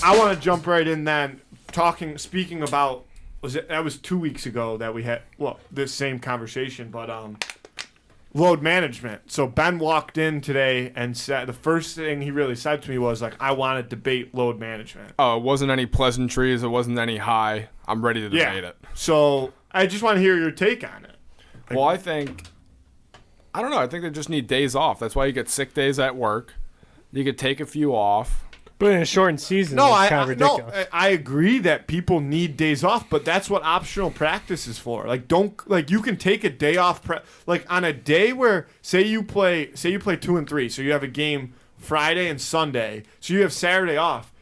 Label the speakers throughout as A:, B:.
A: I want to jump right in then. Speaking about, that was 2 weeks ago that we had this same conversation, but load management. So Ben walked in today and said the first thing he really said to me was like, I want to debate load management.
B: Oh, it wasn't any pleasantries. It wasn't any high. I'm ready to debate it.
A: So I just want to hear your take on it.
B: Well, I think they just need days off. That's why you get sick days at work. You could take a few off.
C: But in a shortened season, it's kind of ridiculous.
A: I agree that people need days off, but that's what optional practice is for. Like, you can take a day off. Like on a day where say you play 2 and 3, so you have a game Friday and Sunday, so you have Saturday off.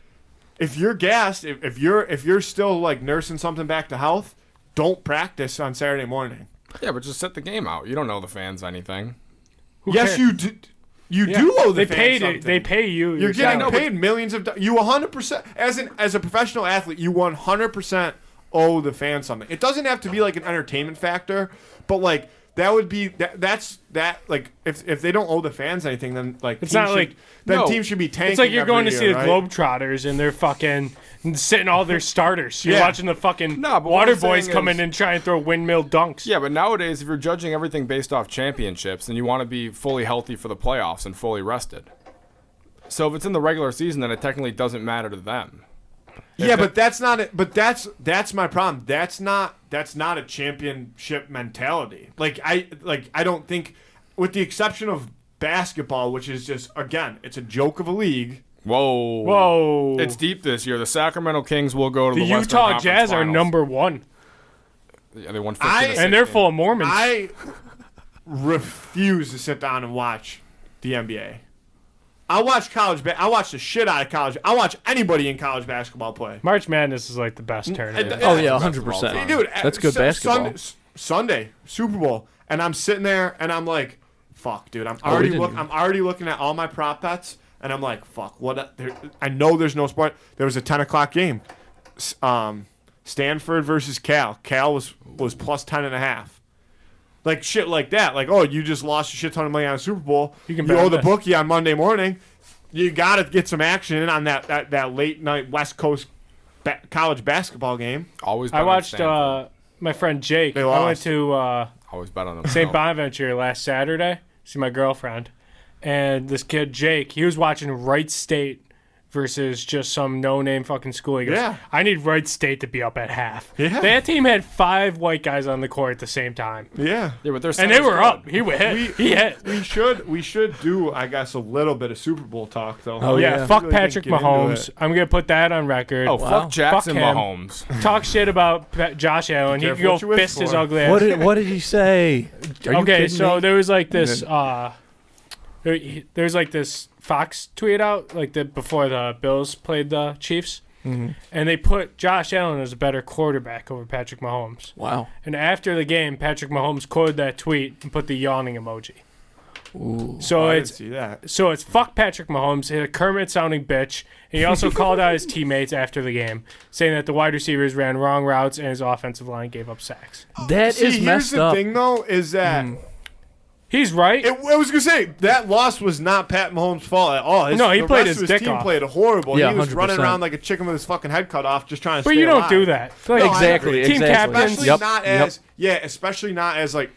A: If you're gassed, if you're still like nursing something back to health, don't practice on Saturday morning.
B: Yeah, but just set the game out. You don't know the fans anything.
A: Yes, you do. You do owe the fans something.
C: They pay you.
A: You're getting paid millions of dollars. You 100%, as a professional athlete, you 100% owe the fans something. It doesn't have to be like an entertainment factor, but like that would be that's like if they don't owe the fans anything, then like
C: it's not like
A: teams should be tanking.
C: It's like you're going to see the
A: right?
C: Globetrotters and they're fucking sitting all their starters. You're watching the fucking water boys come in and try and throw windmill dunks.
B: Yeah, but nowadays if you're judging everything based off championships, then you want to be fully healthy for the playoffs and fully rested. So if it's in the regular season, then it technically doesn't matter to them.
A: But that's not it. But that's my problem. That's not a championship mentality. I don't think, with the exception of basketball, which is just, again, it's a joke of a league.
B: Whoa. It's deep this year. The Sacramento Kings will go to the Western
C: Utah
B: Conference
C: Jazz
B: Finals.
C: are number 1.
B: Yeah, they won 15
C: and they're full of Mormons.
A: I refuse to sit down and watch the NBA. I watch I watch the shit out of college. I watch anybody in college basketball play.
C: March Madness is like the best tournament.
D: Oh yeah, 100%.
A: Dude,
D: that's good basketball.
A: Sunday, Super Bowl, and I'm sitting there and I'm like, "Fuck, dude." I'm already looking at all my prop bets, and I'm like, "Fuck, what?" I know there's no sport. There was a 10:00 game, Stanford versus Cal. Cal was plus 10.5. Like shit like that. Like, oh, you just lost a shit ton of money on a Super Bowl. You owe the bookie on Monday morning. You got to get some action in on that late night West Coast college basketball game.
B: Always.
C: I watched my friend Jake. I went to
B: always bet on them.
C: St. Bonaventure last Saturday. See my girlfriend, and this kid Jake. He was watching Wright State versus just some no-name fucking school. He goes, I need Wright State to be up at half. Yeah. That team had 5 white guys on the court at the same time.
A: Yeah.
B: But
C: and they were up. He hit. He hit.
A: We should do, I guess, a little bit of Super Bowl talk, though.
C: Oh, yeah. Fuck really Patrick Mahomes. I'm going to put that on record.
B: Oh, fuck Jackson
C: fuck
B: Mahomes.
C: Talk shit about Josh Allen. He can go fist his ugly ass.
D: What did he say?
C: Okay, so there was like this... there's like this Fox tweet out like before the Bills played the Chiefs, and they put Josh Allen as a better quarterback over Patrick Mahomes.
D: Wow! And
C: after the game, Patrick Mahomes quoted that tweet and put the yawning emoji.
D: Ooh,
C: so
A: I didn't see that.
C: So it's fuck Patrick Mahomes, hit a Kermit sounding bitch. And he also called out his teammates after the game, saying that the wide receivers ran wrong routes and his offensive line gave up sacks.
D: That is messed up.
A: Here's the thing, though, is that.
C: He's right.
A: I was going to say, that loss was not Pat Mahomes' fault at all.
C: He played his dick off.
A: Team played horrible.
D: Yeah,
A: he was
D: 100%.
A: running around like a chicken with his fucking head cut off, just trying to stay
C: But you don't
A: alive.
C: do that.
D: Exactly.
C: Team captains.
A: Especially not as like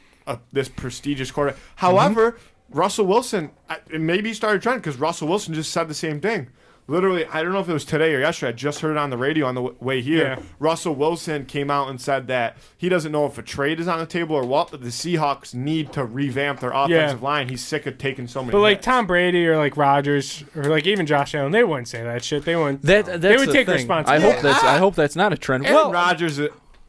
A: this prestigious quarterback. However, Russell Wilson, maybe he started trying because Russell Wilson just said the same thing. Literally, I don't know if it was today or yesterday. I just heard it on the radio on the way here. Yeah. Russell Wilson came out and said that he doesn't know if a trade is on the table or what, but the Seahawks need to revamp their offensive line. He's sick of taking so many
C: But like
A: hits.
C: Tom Brady or like Rodgers or like even Josh Allen, they wouldn't say that shit. They wouldn't. They would take responsibility.
D: I hope that's not a trend.
A: Aaron Rodgers,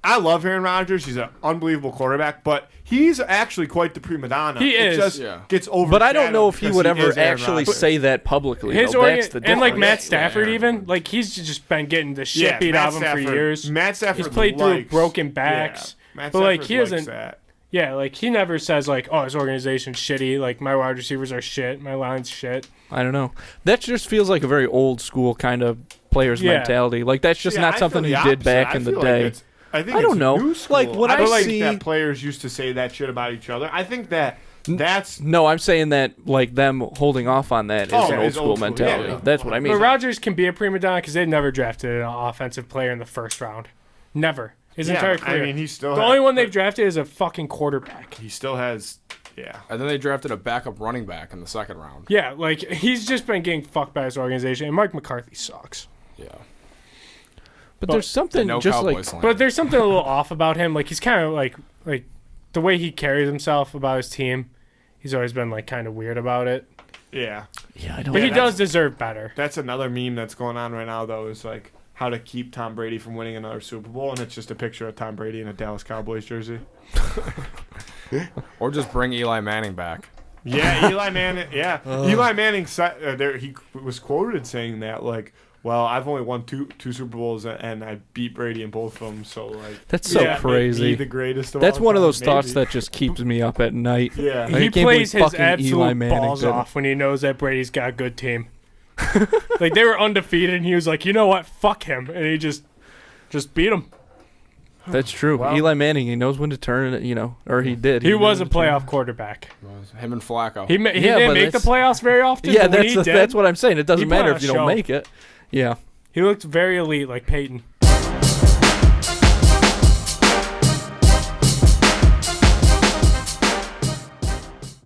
A: I love Aaron Rodgers. He's an unbelievable quarterback, but he's actually quite the prima donna.
C: He is.
A: It just gets over.
D: But I don't know if he would ever actually say that publicly.
C: That's the difference. And like Matt Stafford, even like he's just been getting the shit beat out of him for years.
A: Matt Stafford,
C: he's played through broken backs.
A: Matt
C: but like he
A: doesn't.
C: That. Yeah, like he never says like, "Oh, his organization's shitty." Like my wide receivers are shit. My line's shit.
D: I don't know. That just feels like a very old school kind of player's mentality. Like that's just not something he did back in the day.
A: I think
D: I don't know.
A: New school.
D: Like when
A: I
D: see
A: that players used to say that shit about each other. I think that That's
D: No, I'm saying that like them holding off on that is an old school mentality.
A: Yeah.
D: That's what I mean.
C: But Rodgers can be a prima donna because they never drafted an offensive player in the first round. Never. His entire career.
A: I mean, he still.
C: The only one they've drafted is a fucking quarterback.
A: He still has. Yeah.
B: And then they drafted a backup running back in the second round.
C: Yeah, like he's just been getting fucked by his organization, and Mike McCarthy sucks.
B: Yeah.
D: But there's something
B: No
D: just
B: Cowboys
D: like.
B: slander.
C: But there's something a little off about him. Like he's kind of like the way he carries himself about his team. He's always been like kind of weird about it.
A: Yeah.
D: Yeah, I don't.
C: But he does deserve better.
A: That's another meme that's going on right now, though, is like how to keep Tom Brady from winning another Super Bowl, and it's just a picture of Tom Brady in a Dallas Cowboys jersey.
B: Or just bring Eli Manning back.
A: Yeah, Eli Manning. Yeah, Eli Manning said he was quoted saying that like, "Well, I've only won two Super Bowls and I beat Brady in both of them, so like
D: That's so crazy.
A: Be the greatest of
D: That's
A: all
D: one of
A: time,
D: those thoughts
A: maybe.
D: that just keeps me up at night.
A: Yeah,
D: Like, I
C: He
D: can't
C: plays
D: believe
C: his
D: fucking Eli
C: absolute
D: Manning
C: balls
D: did it.
C: off when he knows that Brady's got a good team. Like they were undefeated, and he was like, "You know what? Fuck him," and he just beat him.
D: That's true.
A: Wow.
D: Eli Manning, he knows when to turn it, or he did.
C: He
D: knew
C: was a
D: when to turn
C: playoff quarterback.
B: Him and Flacco.
C: He
D: Yeah,
C: didn't
D: but
C: make the
D: that's-
C: playoffs very often.
D: Yeah,
C: but when he did,
D: that's what I'm saying. It doesn't
C: he put
D: matter
C: on
D: if
C: a
D: you don't
C: show.
D: make it. Yeah.
C: He looked very elite, like Peyton.